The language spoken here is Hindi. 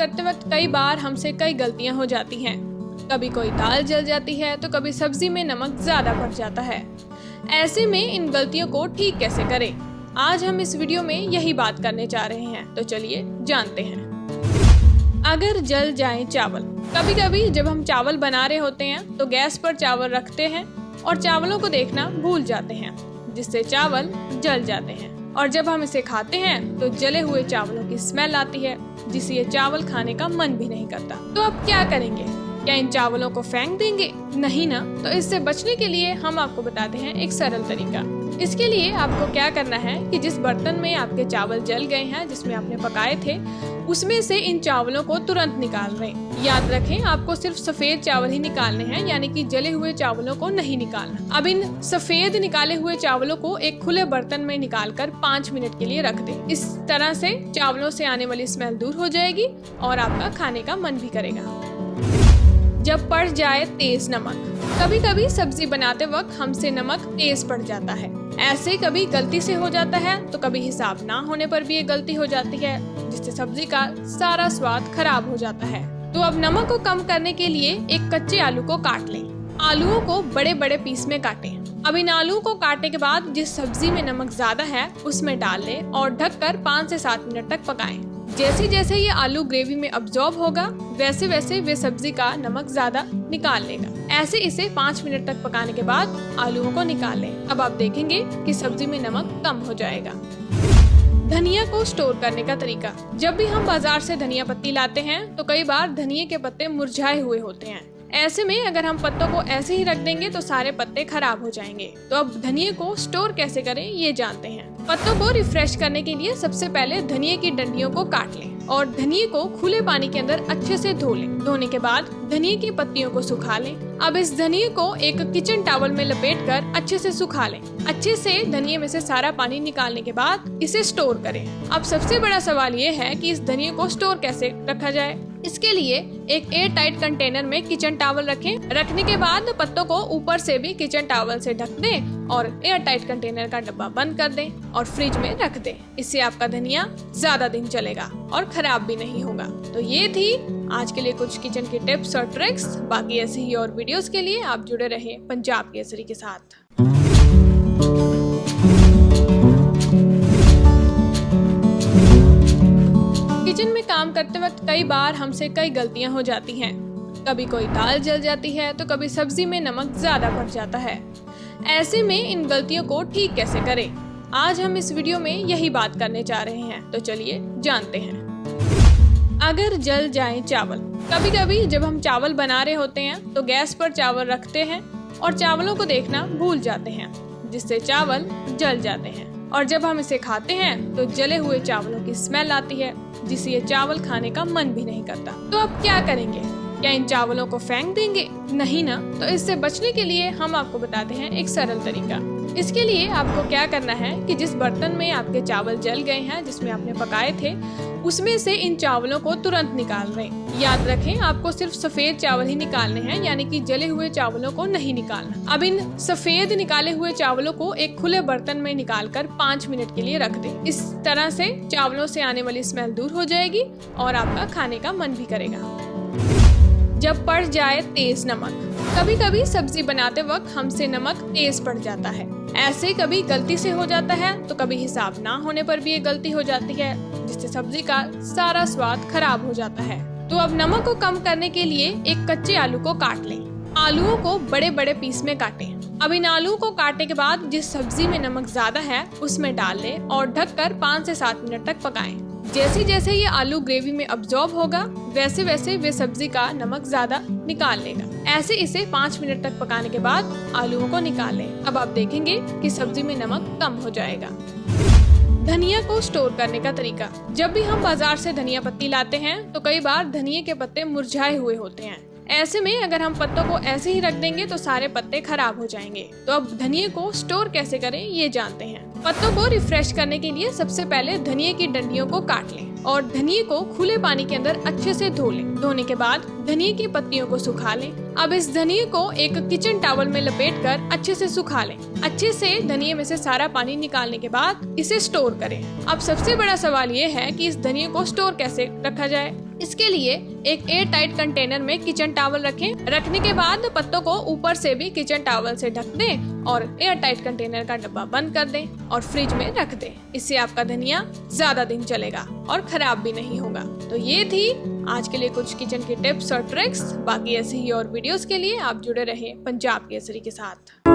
करते वक्त कई बार हमसे कई गलतियां हो जाती हैं। कभी कोई दाल जल जाती है तो कभी सब्जी में नमक ज्यादा पड़ जाता है। ऐसे में इन गलतियों को ठीक कैसे करें, आज हम इस वीडियो में यही बात करने जा रहे हैं। तो चलिए जानते हैं। अगर जल जाए चावल। कभी कभी जब हम चावल बना रहे होते हैं तो गैस पर चावल रखते हैं और चावलों को देखना भूल जाते हैं, जिससे चावल जल जाते हैं। और जब हम इसे खाते हैं तो जले हुए चावलों की स्मेल आती है, जिससे ये चावल खाने का मन भी नहीं करता। तो अब क्या करेंगे? क्या इन चावलों को फेंक देंगे? नहीं ना। तो इससे बचने के लिए हम आपको बताते हैं एक सरल तरीका। इसके लिए आपको क्या करना है कि जिस बर्तन में आपके चावल जल गए हैं, जिसमें आपने पकाए थे, उसमें से इन चावलों को तुरंत निकाल लें। याद रखें, आपको सिर्फ सफेद चावल ही निकालने हैं, यानी कि जले हुए चावलों को नहीं निकालना। अब इन सफेद निकाले हुए चावलों को एक खुले बर्तन में निकालकर 5 मिनट के लिए रख दें। इस तरह से चावलों से आने वाली स्मेल दूर हो जाएगी और आपका खाने का मन भी करेगा। जब पड़ जाए तेज नमक। कभी कभी सब्जी बनाते वक्त हमसे नमक तेज पड़ जाता है। ऐसे कभी गलती से हो जाता है तो कभी हिसाब ना होने पर भी ये गलती हो जाती है, जिससे सब्जी का सारा स्वाद खराब हो जाता है। तो अब नमक को कम करने के लिए एक कच्चे आलू को काट लें। आलूओं को बड़े बड़े पीस में काटें। अब इन आलूओं को काटने के बाद जिस सब्जी में नमक ज्यादा है उसमें डाल लें और ढककर 5 से 7 मिनट तक पकाएं। जैसे जैसे ये आलू ग्रेवी में अब्सॉर्ब होगा, वैसे वैसे वे सब्जी का नमक ज्यादा निकाल लेगा। ऐसे इसे 5 मिनट तक पकाने के बाद आलूओं को निकाल लें। अब आप देखेंगे कि सब्जी में नमक कम हो जाएगा। धनिया को स्टोर करने का तरीका। जब भी हम बाजार से धनिया पत्ती लाते हैं तो कई बार धनिया के पत्ते मुरझाए हुए होते हैं। ऐसे में अगर हम पत्तों को ऐसे ही रख देंगे तो सारे पत्ते खराब हो जाएंगे। तो अब धनिया को स्टोर कैसे करें ये जानते हैं। पत्तों को रिफ्रेश करने के लिए सबसे पहले धनिया की डंडियों को काट लें और धनिया को खुले पानी के अंदर अच्छे से धो लें। धोने के बाद धनिया की पत्तियों को सुखा लें। अब इस धनिया को एक किचन टॉवल में लपेटकर अच्छे से सुखा लें। अच्छे से धनिया में से सारा पानी निकालने के बाद इसे स्टोर करें। अब सबसे बड़ा सवाल ये है कि इस धनिया को स्टोर कैसे रखा जाए। इसके लिए एक एयर टाइट कंटेनर में किचन टॉवल रखें। रखने के बाद पत्तों को ऊपर से भी किचन टॉवल से ढक दें और एयर टाइट कंटेनर का डब्बा बंद कर दें और फ्रिज में रख दें। इससे आपका धनिया ज्यादा दिन चलेगा और खराब भी नहीं होगा। तो ये थी आज के लिए कुछ किचन की टिप्स और ट्रिक्स। बाकी ऐसे ही और वीडियोस के लिए आप जुड़े रहे पंजाब केसरी के साथ। किचन में काम करते वक्त कई बार हमसे कई गलतियां हो जाती हैं। कभी कोई दाल जल जाती है तो कभी सब्जी में नमक ज्यादा पड़ जाता है। ऐसे में इन गलतियों को ठीक कैसे करें, आज हम इस वीडियो में यही बात करने जा रहे हैं। तो चलिए जानते हैं। अगर जल जाए चावल। कभी कभी जब हम चावल बना रहे होते हैं तो गैस पर चावल रखते हैं और चावलों को देखना भूल जाते हैं, जिससे चावल जल जाते हैं। और जब हम इसे खाते हैं तो जले हुए चावलों की स्मेल आती है, जिससे ये चावल खाने का मन भी नहीं करता। तो अब क्या करेंगे? क्या इन चावलों को फेंक देंगे? नहीं ना। तो इससे बचने के लिए हम आपको बताते हैं एक सरल तरीका। इसके लिए आपको क्या करना है कि जिस बर्तन में आपके चावल जल गए हैं, जिसमें आपने पकाए थे, उसमें से इन चावलों को तुरंत निकाल लें। याद रखें, आपको सिर्फ सफेद चावल ही निकालने हैं, यानी कि जले हुए चावलों को नहीं निकालना। अब इन सफेद निकाले हुए चावलों को एक खुले बर्तन में निकालकर 5 मिनट के लिए रख दें। इस तरह से चावलों से आने वाली स्मेल दूर हो जाएगी और आपका खाने का मन भी करेगा। जब पड़ जाए तेज नमक। कभी कभी सब्जी बनाते वक्त हमसे नमक तेज पड़ जाता है। ऐसे कभी गलती से हो जाता है तो कभी हिसाब ना होने पर भी ये गलती हो जाती है, जिससे सब्जी का सारा स्वाद खराब हो जाता है। तो अब नमक को कम करने के लिए एक कच्चे आलू को काट लें। आलूओं को बड़े बड़े पीस में काटें। अब इन आलूओं को काटने के बाद जिस सब्जी में नमक ज्यादा है उसमें डाल लें और ढककर 5 से 7 मिनट तक पकाएं। जैसे जैसे ये आलू ग्रेवी में अब्सॉर्ब होगा, वैसे वैसे वे सब्जी का नमक ज्यादा निकाल लेगा। ऐसे इसे 5 मिनट तक पकाने के बाद आलूओं को निकाल लें। अब आप देखेंगे कि सब्जी में नमक कम हो जाएगा। धनिया को स्टोर करने का तरीका। जब भी हम बाजार से धनिया पत्ती लाते हैं तो कई बार धनिया के पत्ते मुरझाए हुए होते हैं। ऐसे में अगर हम पत्तों को ऐसे ही रख देंगे तो सारे पत्ते खराब हो जाएंगे। तो अब धनिया को स्टोर कैसे करें ये जानते हैं। पत्तों को रिफ्रेश करने के लिए सबसे पहले धनिया की डंडियों को काट लें और धनिया को खुले पानी के अंदर अच्छे से धो लें। धोने के बाद धनिया की पत्तियों को सुखा लें। अब इस धनिया को एक किचन टॉवल में लपेटकर अच्छे से सुखा लें। अच्छे से धनिया में से सारा पानी निकालने के बाद इसे स्टोर करें। अब सबसे बड़ा सवाल ये है कि इस धनिया को स्टोर कैसे रखा जाए। इसके लिए एक एयर टाइट कंटेनर में किचन टॉवल रखें। रखने के बाद पत्तों को ऊपर से भी किचन टॉवल से ढक दें और एयर टाइट कंटेनर का डब्बा बंद कर दें और फ्रिज में रख दें। इससे आपका धनिया ज्यादा दिन चलेगा और खराब भी नहीं होगा। तो ये थी आज के लिए कुछ किचन की टिप्स और ट्रिक्स। बाकी ऐसे ही और वीडियोस के लिए आप जुड़े रहें पंजाब केसरी के साथ।